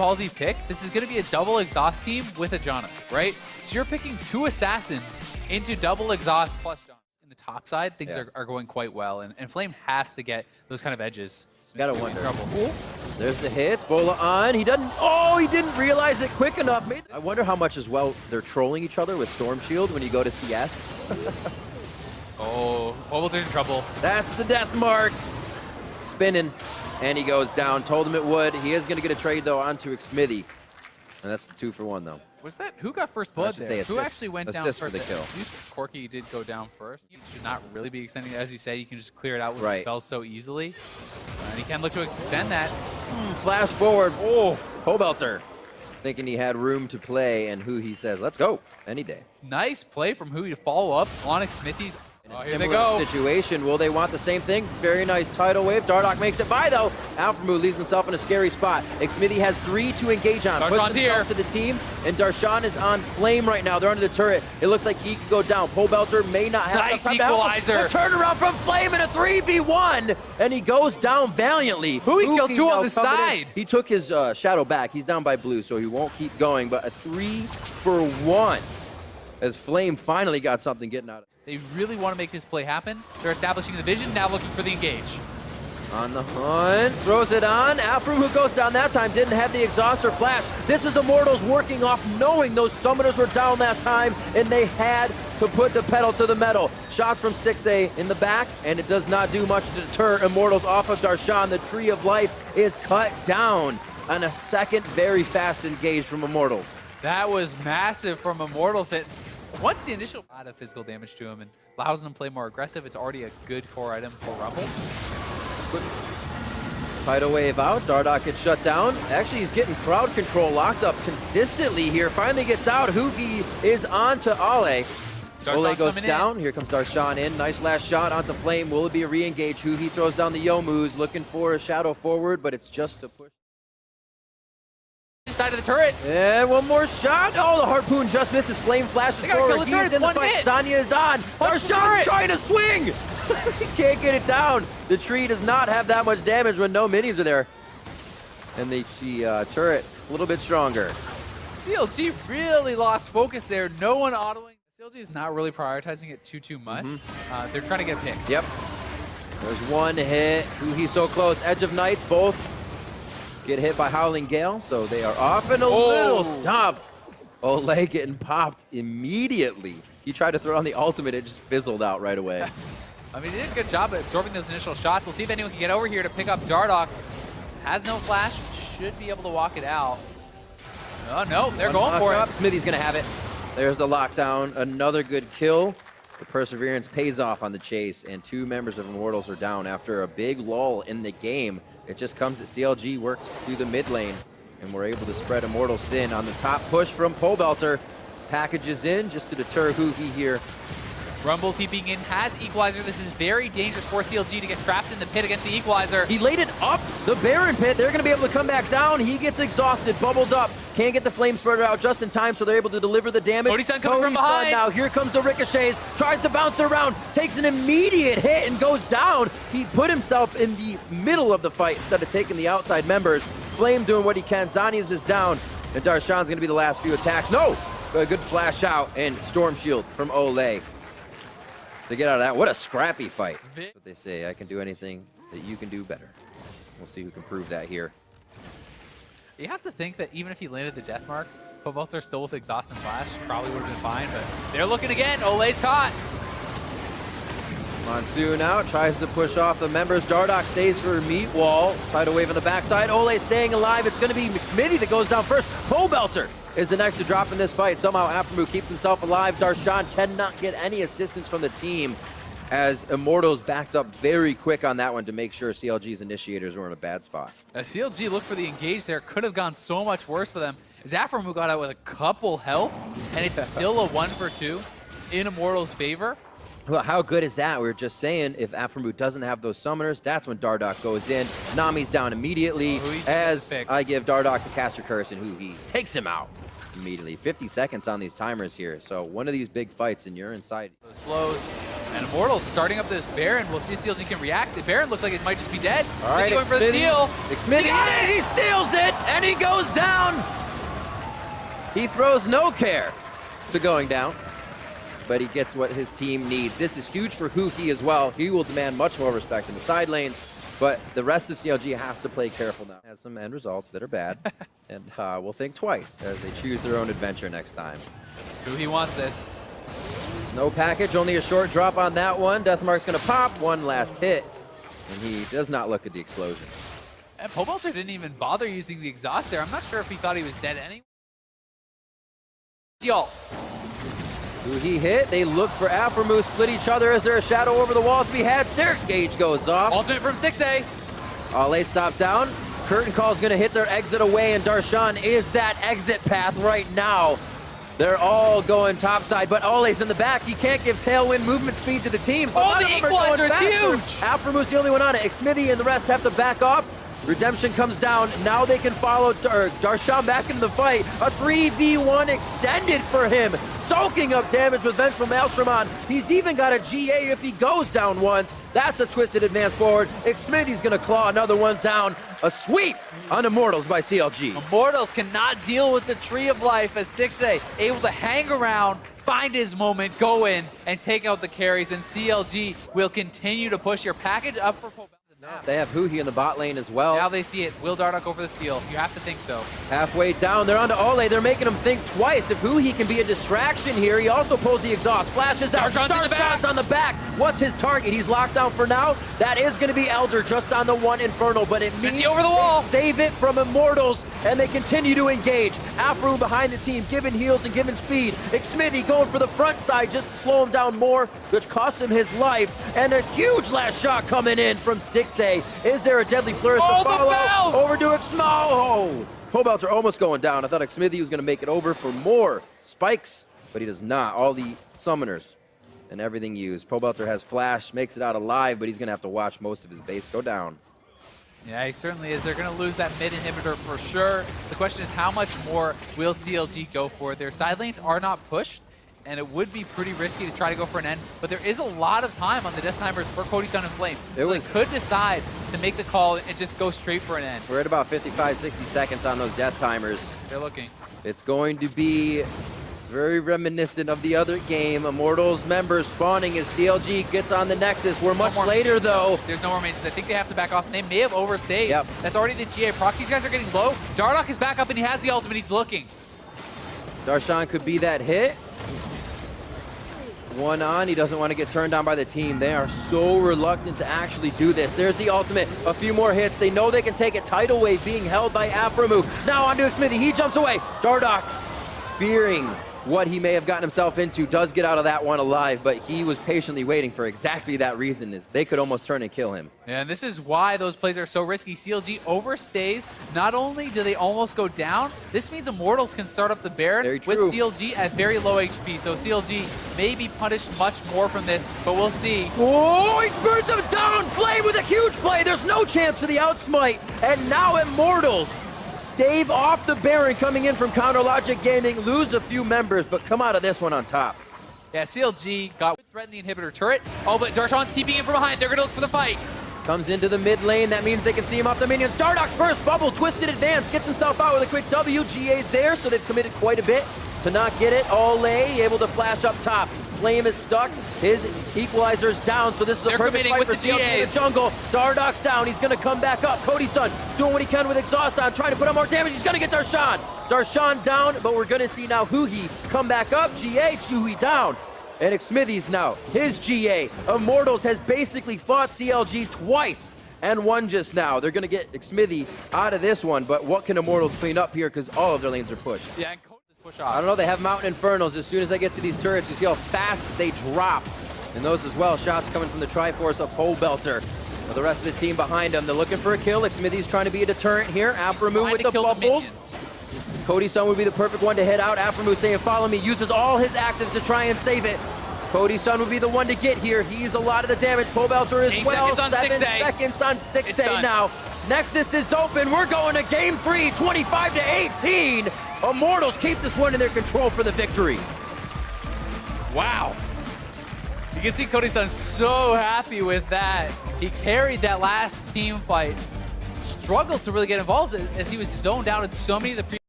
ballsy pick. This is going to be a double exhaust team with a Janna, right? So you're picking 2 assassins into double exhaust plus Janna. In the top side, things are going quite well, and Flame has to get those kind of edges. Gotta wonder. There's the hits. Bola on. He doesn't. Oh, he didn't realize it quick enough. I wonder how much as well they're trolling each other with Storm Shield when you go to CS. Oh, Bobal's in trouble. That's the death mark. Spinning, and he goes down. Told him it would. He is going to get a trade, though, onto Xmithy. And that's the 2 for 1, though. Was that, who got first blood there? Who actually went down first? For the kill. Corky did go down first. You should not really be extending it. As you say, you can just clear it out with the spells so easily. And he can look to extend that. Flash forward. Oh, Pobelter. Thinking he had room to play, and Hu He says, let's go, any day. Nice play from Hu He to follow up on Xmithy's. Oh, here they go. Situation. Will they want the same thing? Very nice tidal wave. Dardoch makes it by, though. Alphamoo leaves himself in a scary spot. Xmithy has 3 to engage on. Puts himself to the team, and Darshan is on Flame right now. They're under the turret. It looks like he could go down. Pobelter may not have nice equalizer. The turnaround from Flame in a 3v1, and he goes down valiantly. Hu He killed 2 on the side. He took his shadow back. He's down by blue, so he won't keep going, but a 3 for 1 as Flame finally got something getting out of it. They really want to make this play happen. They're establishing the vision, now looking for the engage. On the hunt, throws it on. Afro, who goes down that time, didn't have the exhaust or flash. This is Immortals working off, knowing those summoners were down last time, and they had to put the pedal to the metal. Shots from Stixay in the back, and it does not do much to deter Immortals off of Darshan. The Tree of Life is cut down on a second very fast engage from Immortals. That was massive from Immortals. Once the initial lot of physical damage to him and allows him to play more aggressive, it's already a good core item for Rumble. Tidal wave out, Dardoch gets shut down. Actually, he's getting crowd control locked up consistently here. Finally gets out. Hu He is on to Ale. Ole goes down. Here comes Darshan in. Nice last shot onto Flame. Will it be a re-engage? Hu He throws down the Youmu's, looking for a shadow forward, but it's just a push. Side of the turret. And one more shot. Oh, the harpoon just misses. Flame flashes forward. He's in the fight. Zanya is on. Darshan trying to swing. He can't get it down. The tree does not have that much damage when no minis are there. And the turret a little bit stronger. CLG really lost focus there. No one autoing. CLG is not really prioritizing it too much. They're trying to get a pick. Yep. There's one hit. Hu He so close. Edge of Nights both get hit by Howling Gale, so they are off in a little stop. Ole getting popped immediately. He tried to throw on the ultimate, it just fizzled out right away. I mean, he did a good job at absorbing those initial shots. We'll see if anyone can get over here to pick up Dardoch. Has no flash, should be able to walk it out. Oh no, they're going for it. Smithy's gonna have it. There's the lockdown, another good kill. The perseverance pays off on the chase, and 2 members of Immortals are down after a big lull in the game. It just comes that CLG worked through the mid lane, and we're able to spread Immortals thin on the top push from Pobelter. Packages in just to deter Hu He here. Rumble TPing in, has Equalizer. This is very dangerous for CLG to get trapped in the pit against the Equalizer. He laid it up the Baron pit. They're going to be able to come back down. He gets exhausted, bubbled up. Can't get the flame spreader out just in time, so they're able to deliver the damage. Cody-san coming from behind. Now here comes the ricochets. Tries to bounce around. Takes an immediate hit and goes down. He put himself in the middle of the fight instead of taking the outside members. Flame doing what he can. Zanias is down. And Darshan's going to be the last few attacks. No! A good flash out and Storm Shield from Ole. To get out of that, what a scrappy fight. What they say, I can do anything that you can do better. We'll see who can prove that here. You have to think that even if he landed the death mark, Pobelter still with exhaust and flash probably would have been fine, but they're looking again. Ole's caught. Monsoon out, tries to push off the members. Dardoch stays for meat wall. Tidal wave on the backside. Ole staying alive. It's going to be Xmithy that goes down first. Pobelter is the next to drop in this fight. Somehow Aftermoo keeps himself alive. Darshan cannot get any assistance from the team as Immortals backed up very quick on that one to make sure CLG's initiators were in a bad spot. CLG looked for the engage there. Could have gone so much worse for them. As Aftermoo got out with a couple health, and it's still a 1 for 2 in Immortals' favor. Well, how good is that? We were just saying, if Aftermoo doesn't have those summoners, that's when Dardoch goes in. Nami's down immediately as I give Dardoch the caster curse, and Hu He takes him out immediately. 50 seconds on these timers here, so one of these big fights and you're inside. Those slows, and Immortals starting up this Baron. We'll see if CLG can react. The Baron looks like it might just be dead. All right, going for the steal. Xmithy, he steals it, and he goes down. He throws no care to going down, but he gets what his team needs. This is huge for Huhi as well. He will demand much more respect in the side lanes, but the rest of CLG has to play careful now. Has some end results that are bad, and will think twice as they choose their own adventure next time. Huhi wants this. No package, only a short drop on that one. Deathmark's gonna pop, one last hit, and he does not look at the explosion. And Pobelter didn't even bother using the exhaust there. I'm not sure if he thought he was dead anyway. Y'all. Who he hit? They look for Aframu, split each other as there's a shadow over the wall to be had. Steric's gauge goes off. Ultimate from Stixxay. Ale stop down. Curtain Call's gonna hit their exit away, and Darshan is that exit path right now. They're all going topside, but Ole's in the back. He can't give tailwind movement speed to the team. So oh, the equalizer is huge! Aframu's the only one on it. Xmithy and the rest have to back off. Redemption comes down. Now they can follow Darshan back into the fight. A 3v1 extended for him. Soaking up damage with Vengeful Maelstrom on. He's even got a GA if he goes down once. That's a twisted advance forward. Xmithy's gonna claw another one down. A sweep on Immortals by CLG. Immortals cannot deal with the Tree of Life as Stixxay able to hang around, find his moment, go in, and take out the carries, and CLG will continue to push your package up for Pobelter. They have Huhi in the bot lane as well. Now they see it. Will Dardoch go for the steal? You have to think so. Halfway down, they're onto Ale. They're making him think twice. If Huhi can be a distraction here, he also pulls the exhaust, flashes out. Darshan's on the back. What's his target? He's locked down for now. That is going to be Elder just on the one Infernal, but it means over the wall. Save it from Immortals, and they continue to engage. Afro behind the team, giving heals and giving speed. Xmithy going for the front side just to slow him down more, which costs him his life. And a huge last shot coming in from Stixxay. Is there a deadly flourish to follow? Over to Xmo. Oh, Pobelter almost going down. I thought Xmithy was going to make it over for more spikes, but he does not. All the summoners and everything used. Pobelter has flash, makes it out alive, but he's going to have to watch most of his base go down. Yeah, he certainly is. They're going to lose that mid inhibitor for sure. The question is how much more will CLG go for? Their side lanes are not pushed, and it would be pretty risky to try to go for an end, but there is a lot of time on the death timers for Cody Sun and Flame. So they could decide to make the call and just go straight for an end. We're at about 55, 60 seconds on those death timers. They're looking. It's going to be very reminiscent of the other game. Immortals members spawning as CLG gets on the Nexus. We're much later though. There's no more mains. I think they have to back off, and they may have overstayed. Yep. That's already the GA proc. These guys are getting low. Dardoch is back up, and he has the ultimate. He's looking. Darshan could be that hit. One on, he doesn't want to get turned down by the team. They are so reluctant to actually do this. There's the ultimate, a few more hits. They know they can take it. Tidal Wave being held by Aframu. Now onto Xmithy, he jumps away. Dardoch, fearing what he may have gotten himself into, does get out of that one alive, but he was patiently waiting for exactly that reason. Is they could almost turn and kill him. Yeah, and this is why those plays are so risky. CLG overstays. Not only do they almost go down, this means Immortals can start up the Baron with CLG at very low HP. So CLG may be punished much more from this, but we'll see. Oh, he burns him down! Flame with a huge play! There's no chance for the outsmite, and now Immortals stave off the Baron coming in from Counter Logic Gaming, lose a few members, but come out of this one on top. Yeah, CLG got threatened the inhibitor turret. Oh, but Darshan's TPing in from behind. They're going to look for the fight. Comes into the mid lane. That means they can see him off the minions. Dardoch's first bubble, twisted advance, gets himself out with a quick W. GA's there, so they've committed quite a bit to not get it. Ole able to flash up top. Flame is stuck. His equalizer's down, so this is a perfect fight for CLG in the jungle. Dardoch's down. He's going to come back up. Cody Sun doing what he can with exhaust on, trying to put on more damage. He's going to get Darshan. Darshan down, but we're going to see now Huhi come back up. GA, Huhi down. And Xmithy's now his GA. Immortals has basically fought CLG twice and won just now. They're going to get Xmithy out of this one, but what can Immortals clean up here because all of their lanes are pushed? Yeah, and push off. I don't know, they have Mountain Infernals. As soon as I get to these turrets, you see how fast they drop. And those as well, shots coming from the Triforce of Pobelter. But the rest of the team behind him, they're looking for a kill. Xmithy's trying to be a deterrent here. Aframu with the bubbles. Cody Sun would be the perfect one to head out. Aframu saying, follow me, uses all his actives to try and save it. Cody Sun would be the one to get here. He's a lot of the damage. Pobelter as well. 7 seconds on Stixxay now. Nexus is open. We're going to game 3, 25-18. Immortals keep this one in their control for the victory. Wow. You can see Cody Sun so happy with that. He carried that last team fight struggled to really get involved as he was zoned out in so many of the